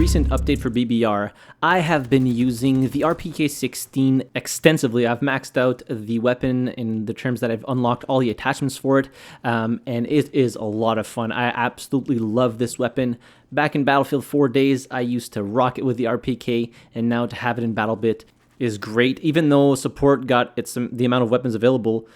recent update for BBR, I have been using the Rpk16 extensively. I've maxed out the weapon in the terms that I've unlocked all the attachments for it, and it is a lot of fun. I absolutely love this weapon. Back in Battlefield 4 days, I used to rock it with the RPK, and now to have it in Battlebit is great. Even though support got the amount of weapons available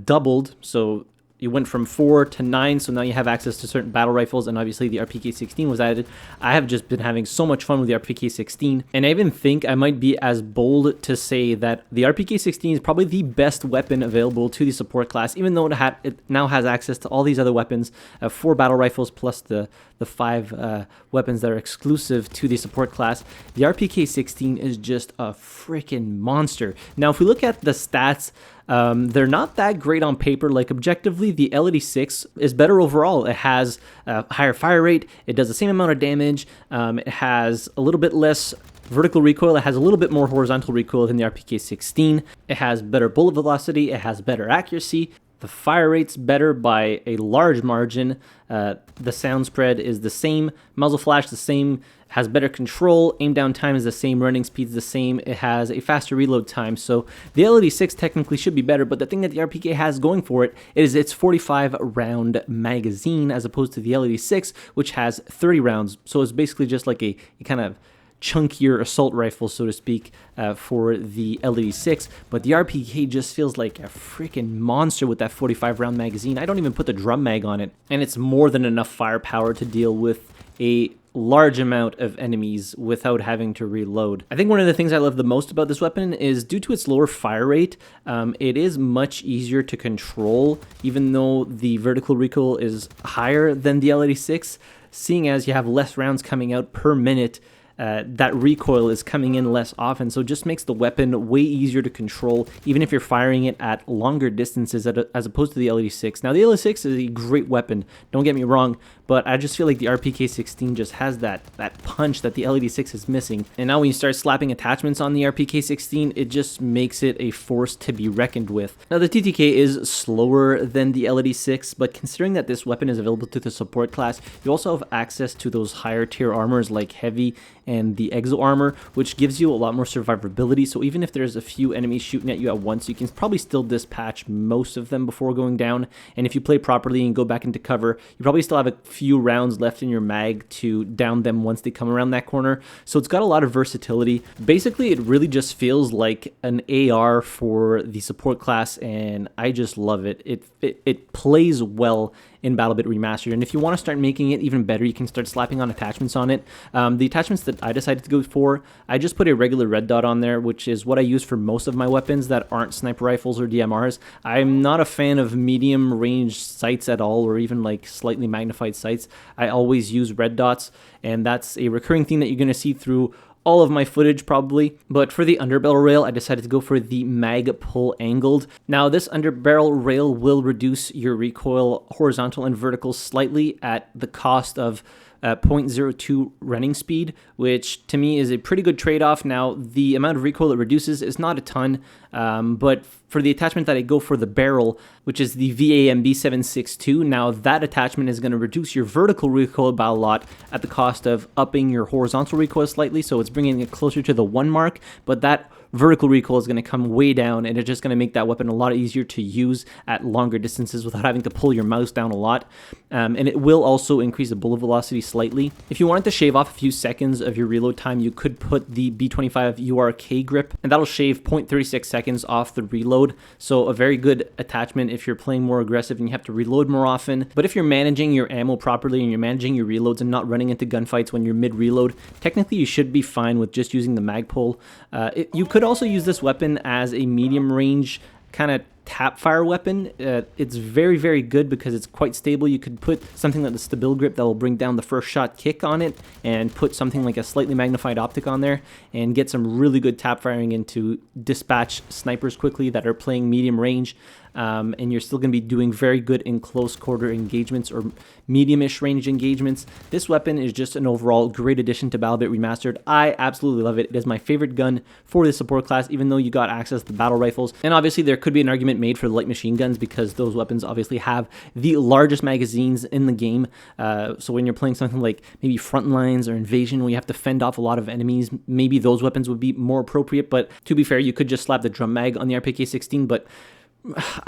doubled, so you went from 4 to 9, so now you have access to certain battle rifles, and obviously the Rpk16 was added. I have just been having so much fun with the Rpk16, and I even think I might be as bold to say that the Rpk16 is probably the best weapon available to the support class, even though it now has access to all these other weapons, 4 battle rifles plus the 5 weapons that are exclusive to the support class. The Rpk16 is just a freaking monster. Now, if we look at the stats, they're not that great on paper. Like, objectively, the L86 is better overall. It has a higher fire rate, it does the same amount of damage, it has a little bit less vertical recoil, it has a little bit more horizontal recoil than the Rpk16, it has better bullet velocity, it has better accuracy, the fire rate's better by a large margin, the sound spread is the same, muzzle flash the same, has better control, aim down time is the same, running speed's the same, it has a faster reload time. So the L86 technically should be better, but the thing that the RPK has going for it is its 45 round magazine as opposed to the L86, which has 30 rounds. So it's basically just like a kind of chunkier assault rifle, so to speak, for the L86, but the RPK just feels like a freaking monster with that 45 round magazine. I don't even put the drum mag on it, and it's more than enough firepower to deal with a large amount of enemies without having to reload. I think one of the things I love the most about this weapon is due to its lower fire rate, it is much easier to control, even though the vertical recoil is higher than the L86, seeing as you have less rounds coming out per minute. That recoil is coming in less often, so it just makes the weapon way easier to control, even if you're firing it at longer distances as opposed to the L86. Now, the L86 is a great weapon, don't get me wrong, but I just feel like the Rpk16 just has that punch that the L86 is missing. And now when you start slapping attachments on the Rpk16, it just makes it a force to be reckoned with. Now, the TTK is slower than the L86, but considering that this weapon is available to the support class, you also have access to those higher tier armors like Heavy and the Exo armor, which gives you a lot more survivability. So even if there's a few enemies shooting at you at once, you can probably still dispatch most of them before going down. And if you play properly and go back into cover, you probably still have a few rounds left in your mag to down them once they come around that corner. So it's got a lot of versatility. Basically, it really just feels like an AR for the support class, and I just love it. It plays well in Battlebit Remastered, and if you want to start making it even better, you can start slapping on attachments on it. The attachments that I decided to go for, I just put a regular red dot on there, which is what I use for most of my weapons that aren't sniper rifles or DMRs. I'm not a fan of medium range sights at all, or even like slightly magnified sights. I always use red dots, and that's a recurring theme that you're going to see through all of my footage probably. But for the underbarrel rail, I decided to go for the mag pull angled. Now, this underbarrel rail will reduce your recoil horizontal and vertical slightly at the cost of 0.02 running speed, which to me is a pretty good trade-off. Now, the amount of recoil it reduces is not a ton, but for the attachment that I go for, the barrel, which is the VAMB762, now that attachment is going to reduce your vertical recoil by a lot at the cost of upping your horizontal recoil slightly, so it's bringing it closer to the 1 mark, but that vertical recoil is going to come way down, and it's just going to make that weapon a lot easier to use at longer distances without having to pull your mouse down a lot. And it will also increase the bullet velocity slightly. If you wanted to shave off a few seconds of your reload time, you could put the B25 URK grip, and that'll shave 0.36 seconds off the reload. So a very good attachment if you're playing more aggressive and you have to reload more often. But if you're managing your ammo properly and you're managing your reloads and not running into gunfights when you're mid-reload, technically you should be fine with just using the mag pull. You could also use this weapon as a medium range kind of tap fire weapon. It's very, very good because it's quite stable. You could put something like the Stabil grip that will bring down the first shot kick on it, and put something like a slightly magnified optic on there and get some really good tap firing into dispatch snipers quickly that are playing medium range. and you're still going to be doing very good in close quarter engagements or medium-ish range engagements. This weapon is just an overall great addition to Battlebit Remastered. I absolutely love it. It is my favorite gun for the support class, even though you got access to battle rifles. And obviously there could be an argument made for the light machine guns because those weapons obviously have the largest magazines in the game. So when you're playing something like maybe Frontlines or Invasion, where you have to fend off a lot of enemies, maybe those weapons would be more appropriate. But to be fair, you could just slap the drum mag on the RPK16, but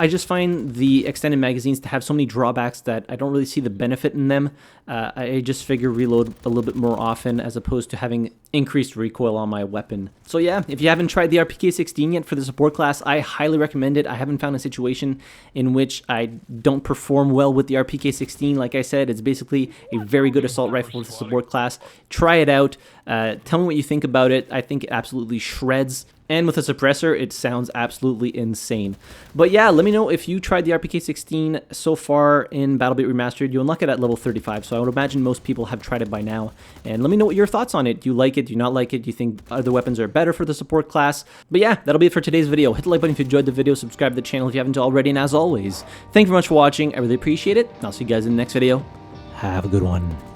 I just find the extended magazines to have so many drawbacks that I don't really see the benefit in them. I just figure reload a little bit more often as opposed to having increased recoil on my weapon. So yeah, if you haven't tried the RPK16 yet for the support class, I highly recommend it. I haven't found a situation in which I don't perform well with the RPK16. Like I said, it's basically a very good assault rifle for the support class. Try it out. Tell me what you think about it. I think it absolutely shreds. And with a suppressor, it sounds absolutely insane. But yeah, let me know if you tried the RPK16 so far in Battlebit Remastered. You unlock it at level 35, so I would imagine most people have tried it by now. And let me know what your thoughts on it. Do you like it? Do you not like it? Do you think other weapons are better for the support class? But yeah, that'll be it for today's video. Hit the like button if you enjoyed the video. Subscribe to the channel if you haven't already. And as always, thank you very much for watching. I really appreciate it. I'll see you guys in the next video. Have a good one.